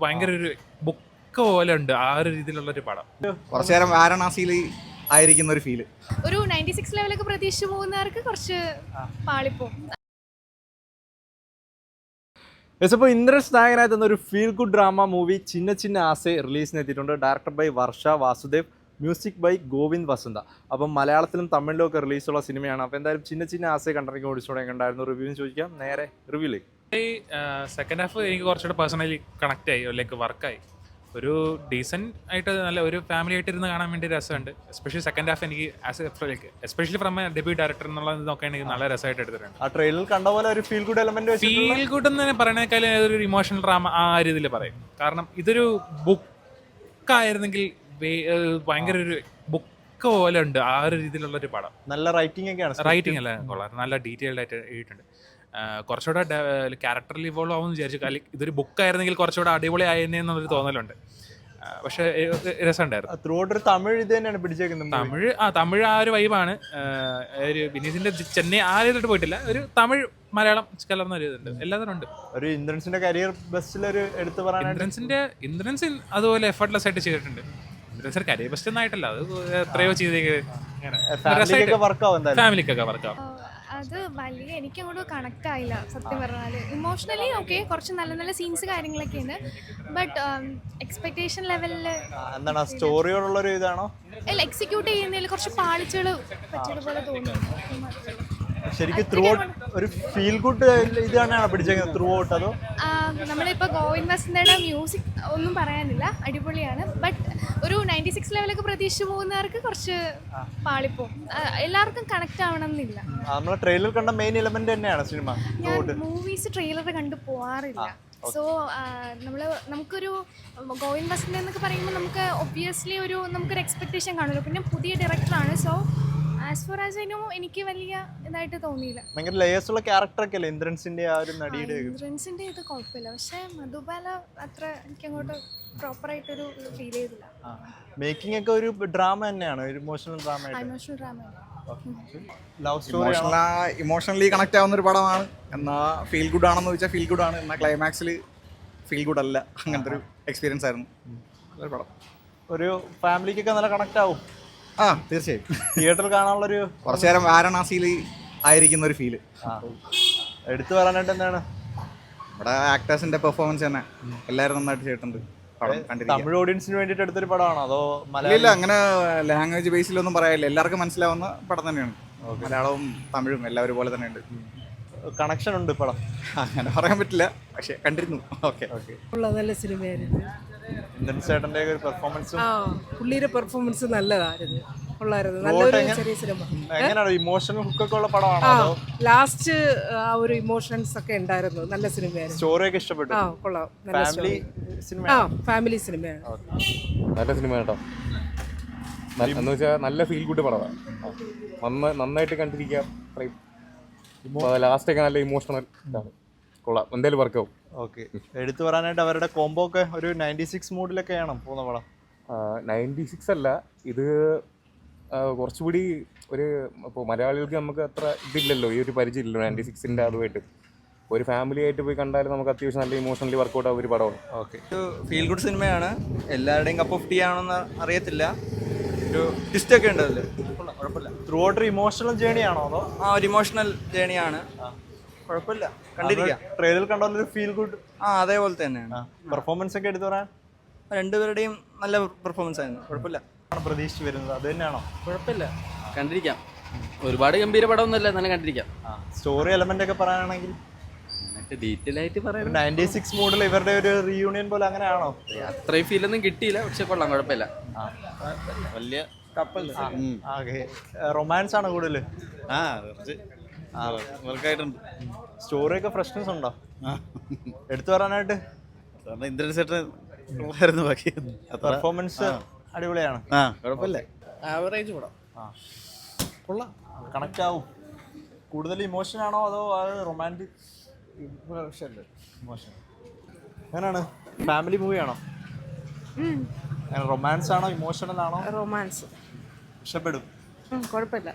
ഭയങ്കര ഒരു ബുക്ക് പോലെ ഉണ്ട് ആ ഒരു രീതിയിലുള്ള ഒരു പടം. കുറച്ചു നേരം വാരണാസിയിൽ ആയിരിക്കുന്ന ഒരു ഫീല്. ഒരു 96 ലെവലൊക്കെ പ്രതീക്ഷിച്ച് പോകുന്നവർക്ക് കുറച്ച് പാളിപ്പോ. ഇപ്പോൾ ഇന്ദ്രൻസ് നായകനായി ഒരു feel good drama movie Chinna Chinna Aase റിലീസിന് എത്തിയിട്ടുണ്ട്. Director by Varsha Vasudev, music by Govind Vasantha. അപ്പം മലയാളത്തിലും തമിഴിലും ഒക്കെ റിലീസുള്ള സിനിമയാണ്. അപ്പോൾ എന്തായാലും ചിന്ന ചിന്ന ആസെ കണ്ടിറങ്ങി ഓടിച്ചോടെ ഉണ്ടായിരുന്നു. റിവ്യൂന്ന് ചോദിക്കാം, നേരെ റിവ്യൂലേക്ക്. സെക്കൻഡ് ഹാഫ് എനിക്ക് കുറച്ചുകൂടെ പേഴ്സണലി കണക്ട് ആയി, ലൈക്ക് വർക്കായി. ഒരു ഡീസൻറ്റ് ആയിട്ട് നല്ല ഒരു ഫാമിലി ആയിട്ട് ഇരുന്ന് കാണാൻ വേണ്ടി രസമുണ്ട്. എസ്പെഷ്യലി സെക്കൻഡ് ഹാഫ് എനിക്ക് like especially from A debut director എന്നുള്ളത് നോക്കുകയാണെങ്കിൽ എനിക്ക് നല്ല രസമായിട്ട് എടുത്തിട്ടുണ്ട്. ആ ട്രെയിലർ കണ്ട പോലെ ഒരു feel good element, feel good എന്ന് തന്നെ പറയുന്നേക്കാളും ഒരു ഇമോഷണൽ ഡ്രാമ ആ രീതിയിൽ പറയും. കാരണം ഇതൊരു ബുക്കായിരുന്നെങ്കിൽ ഭയങ്കര ഒരു ബുക്ക് പോലെ ഉണ്ട് ആ ഒരു രീതിയിലുള്ള ഒരു പടം. നല്ല റൈറ്റിംഗ് ഒക്കെയാണ്. റൈറ്റിംഗ് അല്ല കൊള്ളാം, നല്ല ഡീറ്റെയിൽഡ് ആയിട്ട് എഴുതിയിട്ടുണ്ട്. കുറച്ചുകൂടെ ക്യാരക്ടറിൽ ഇവോൾവ് ആവുമെന്ന് വിചാരിച്ചു. അല്ലെങ്കിൽ ഇതൊരു ബുക്കായിരുന്നെങ്കിൽ കുറച്ചുകൂടെ അടിപൊളി ആയെന്നൊരു തോന്നലുണ്ട്. പക്ഷേ രസമുണ്ടായിരുന്നു. ത്രൂഔട്ട് തമിഴ് ഇത് തന്നെയാണ് പിടിച്ചേക്കുന്നത്. തമിഴ് ആ ഒരു വൈബാണ്. ഒരു വിനീതിന്റെ ചെന്നൈ ആ രീതിയിലോട്ട് പോയിട്ടില്ല. ഒരു തമിഴ് മലയാളം കലർന്ന ഒരു ഇതുണ്ട്, എല്ലാത്തിനും ഉണ്ട്. ഒരു ഇന്ദ്രൻസിന്റെ കരിയർ ബെസ്റ്റിലൊരു എടുത്ത് പറയാൻ ഇന്ദ്രൻസ് അതുപോലെ എഫർട്ട്ലെസ് ആയിട്ട് ചെയ്തിട്ടുണ്ട്. ഇന്ദ്രൻസ് കരിയർ ബെസ്റ്റ് ഒന്നായിട്ടല്ല, അത് എത്രയോ ചെയ്തേക്ക് ഫാമിലിക്കൊക്കെ വർക്കാവും. അത് വലിയ എനിക്കങ്ങോട്ട് കണക്ട് ആയില്ല സത്യം പറഞ്ഞാൽ. ഇമോഷണലി ഓക്കെ, കുറച്ച് നല്ല നല്ല സീൻസ് കാര്യങ്ങളൊക്കെ ഉണ്ട്. ബട്ട് എക്സ്പെക്ടേഷൻ ലെവലിൽ എന്താണ് സ്റ്റോറിയോടുള്ളൊരു ഇതാണോ എക്സിക്യൂട്ട് ചെയ്യുന്നതിൽ കുറച്ച് പാളിച്ചകൾ പറ്റിയതുപോലെ തോന്നുന്നു. ശരിക്കും ത്രൂ ഔട്ട് ഒരു ഫീൽ ഗുഡ് ഇത് തന്നെയാണ് പിടിച്ചേക്കുന്നത് ത്രൂ ഔട്ട്. അതോ നമ്മളിപ്പോൾ ഗോവിന്ദ് വസന്തയുടെ മ്യൂസിക് ഒന്നും പറയാനില്ല, അടിപൊളിയാണ്. ബട്ട് ഒരു 96 ലെവലൊക്കെ പ്രതീക്ഷിച്ച് പോകുന്നവർക്ക് കുറച്ച് പാളിപ്പോ. എല്ലാവർക്കും കണക്ട് ആവണം എന്നില്ല. നമ്മളെ ട്രെയിലർ കണ്ട മെയിൻ എലമെന്റ് തന്നെയാണ് സിനിമ. ഞാൻ മൂവീസ് ട്രെയിലർ കണ്ടു പോവാറില്ല. സോ നമുക്കൊരു ഗോവിന്ദ് വസന്ത എന്നൊക്കെ പറയുമ്പോൾ നമുക്ക് ഒബ്വിയസ്ലി നമുക്കൊരു എക്സ്പെക്ടേഷൻ കാണുമല്ലോ. പിന്നെ പുതിയ ഡയറക്ടറാണ്. So as far as I know എനിക്ക് വലിയ ഇതായിട്ട് തോന്നിയില്ല. ഭയങ്കര ലേയേഴ്സ് ഉള്ള ക്യാരക്ടർ ഒക്കെ അല്ലേ ഇന്ദ്രൻസിന്റെ ആ ഒരു നടിയുടെ. ഇന്ദ്രൻസിന്റെ ഇത് കുഴപ്പമില്ല, പക്ഷെ മധുബാല അത്ര എനിക്ക് അങ്ങോട്ട് പ്രോപ്പർ ആയിട്ടൊരു ഫീൽ ചെയ്തില്ല. മേക്കിംഗ് ഒക്കെ ഒരു ഡ്രാമ തന്നെയാണ്, ഒരു emotional drama. Emotional drama, love story, emotionally connect ആവുന്ന ഒരു പടമാണ്. എന്നാൽ ഫീൽ ഗുഡ് ആണെന്ന് ചോദിച്ചാൽ ഫീൽ ഗുഡ് ആണ്. എന്നാൽ ക്ലൈമാക്സിൽ ഫീൽ ഗുഡ് അല്ല. അങ്ങനത്തെ ഒരു എക്സ്പീരിയൻസ് ആയിരുന്നു ഒരു പടം. ഒരു ഫാമിലിക്കൊക്കെ നല്ല കണക്ട് ആവും. തീർച്ചയായും തിയേറ്ററിൽ കാണാനുള്ളൊരു കുറച്ചു നേരം വാരണാസിയിൽ ആയിരിക്കുന്ന ഒരു ഫീല്. എടുത്തു പറയാനായിട്ട് എന്താണ് ഇവിടെ ആക്ടേഴ്സിന്റെ പെർഫോമൻസ് തന്നെ എല്ലാവരും നന്നായിട്ട് ചെയ്തിട്ടുണ്ട്. തമിഴ് ഓഡിയൻസിന് വേണ്ടിയിട്ട് എടുത്തൊരു പടമാണോ അതോ മലയാളം? അങ്ങനെ ലാംഗ്വേജ് ബേസിലൊന്നും പറയാനില്ല, എല്ലാവർക്കും മനസ്സിലാവുന്ന പടം തന്നെയാണ്. മലയാളവും തമിഴും എല്ലാവരും പോലെ തന്നെ ഉണ്ട്. കണക്ഷൻ ഉണ്ട് പടം, അങ്ങനെ പറയാൻ പറ്റില്ല, പക്ഷെ കണ്ടിരുന്നു. ഓക്കെ നല്ല സിനിമയായിരുന്നു. ഇന്ദ്രൻസ് ചേട്ടന്റെ പെർഫോമൻസും പുള്ളിയുടെ പെർഫോമൻസ് നല്ലതായിരുന്നു, കൊള്ളായിരുന്നു. നല്ലൊരു ചെറിയ സിനിമ. എങ്ങനെയാണ് ഇമോഷണൽ ഹുക്കൊക്കെ ഉള്ള പടമാണോ? ലാസ്റ്റ് ആ ഒരു ഇമോഷൻസ് ഒക്കെ ഉണ്ടായിരുന്നു. നല്ല സിനിമയായിരുന്നു. സ്റ്റോറി ഒക്കെ ഇഷ്ടപ്പെട്ടു. കൊള്ളാം. Family cinema. ഫാമിലി സിനിമയാണ്. നല്ല സിനിമ കേട്ടോ. എന്ന് വെച്ചാൽ നല്ല ഫീൽ ഗുഡ് പടമാണ്. നന്നായിട്ട് കണ്ടിരിക്കാം. ലാസ്റ്റൊക്കെ നല്ല ഇമോഷണൽ ഇതാണ്, കൊള്ളാം. എന്തായാലും വർക്കാവും. ഓക്കെ, എടുത്തു പറയാനായിട്ട് അവരുടെ കോംബോ ഒക്കെ ഒരു 96 മൂഡിലൊക്കെയാണ് പോകുന്ന പടം. 96 അല്ല, ഇത് കുറച്ചുകൂടി ഒരു ഇപ്പോൾ മലയാളികൾക്ക് നമുക്ക് അത്ര ഇതില്ലല്ലോ, ഈ ഒരു പരിചയമില്ലല്ലോ 96ൻ്റെ അതുമായിട്ട്. ഒരു ഫാമിലി ആയിട്ട് പോയി കണ്ടാലും നമുക്ക് അത്യാവശ്യം നല്ല ഇമോഷണലി വർക്കൗട്ട് ആവുന്ന ഒരു പടമാണ്. ഓക്കെ, ഒരു ഫീൽ ഗുഡ് സിനിമയാണ്. എല്ലാവരുടെയും കപ്പ് ഓഫ് ടീ ആണെന്ന് അറിയത്തില്ല, ഒരു ട്വിസ്റ്റ് ഒക്കെ ഉണ്ട് അതിൽ. കുഴപ്പമില്ല. ത്രൂ ഔട്ട് ഇമോഷണൽ ജേണി ആണോ അതോ? ഒരു ഇമോഷണൽ ജേണിയാണ്. കുഴപ്പമില്ല, കണ്ടിരിക്കാം. ട്രെയിലർ കണ്ടൊരു ഫീൽ ഗുഡ് അതേപോലെ തന്നെയാണ്. പെർഫോമൻസ് ഒക്കെ എടുത്തു പറയാൻ രണ്ടുപേരുടെയും നല്ല പെർഫോമൻസ് ആയിരുന്നു. കുഴപ്പമില്ല. പ്രതീക്ഷിച്ച് വരുന്നത് അത് തന്നെയാണോ? കുഴപ്പമില്ല, കണ്ടിരിക്കാം. ഒരുപാട് ഗംഭീര പടമൊന്നുമല്ല, എന്നാലും കണ്ടിരിക്കാം. സ്റ്റോറി എലമെന്റ് ഒക്കെ പറയാനാണെങ്കിൽ ഡീറ്റെയിൽ ആയിട്ട് പറയാം. 96 മൂഡിൽ ഇവരുടെ ഒരു റീയൂണിയൻ പോലെ അങ്ങനെയാണോ? അത്രയും ഫീലൊന്നും കിട്ടിയില്ല, പക്ഷെ കൊള്ളാം, കുഴപ്പമില്ല. വലിയ റൊമാൻസ് ആണ് കൂടുതൽ. വർക്കായിട്ടുണ്ട്. സ്റ്റോറി ഒക്കെ ഫ്രഷ്നെസ് ഉണ്ടോ എടുത്തു പറയാനായിട്ട്? ഇന്ദ്രൻസ് ചേട്ടൻ ബാക്കി പെർഫോമൻസ് അടിപൊളിയാണ്. കുഴപ്പമില്ല, ആവറേജ് പടം. കൊള്ളാം, കണക്ട് ആവും. കൂടുതൽ ഇമോഷൻ ആണോ അതോ റൊമാൻറ്റിക് ഇമോഷൻ? അങ്ങനെയാണ്. ഫാമിലി മൂവിയാണോ? റൊമാൻസ് ആണോ ഇമോഷണൽ ആണോ? റൊമാൻസ്. ഇഷ്ടപ്പെടും. കുഴപ്പമില്ല.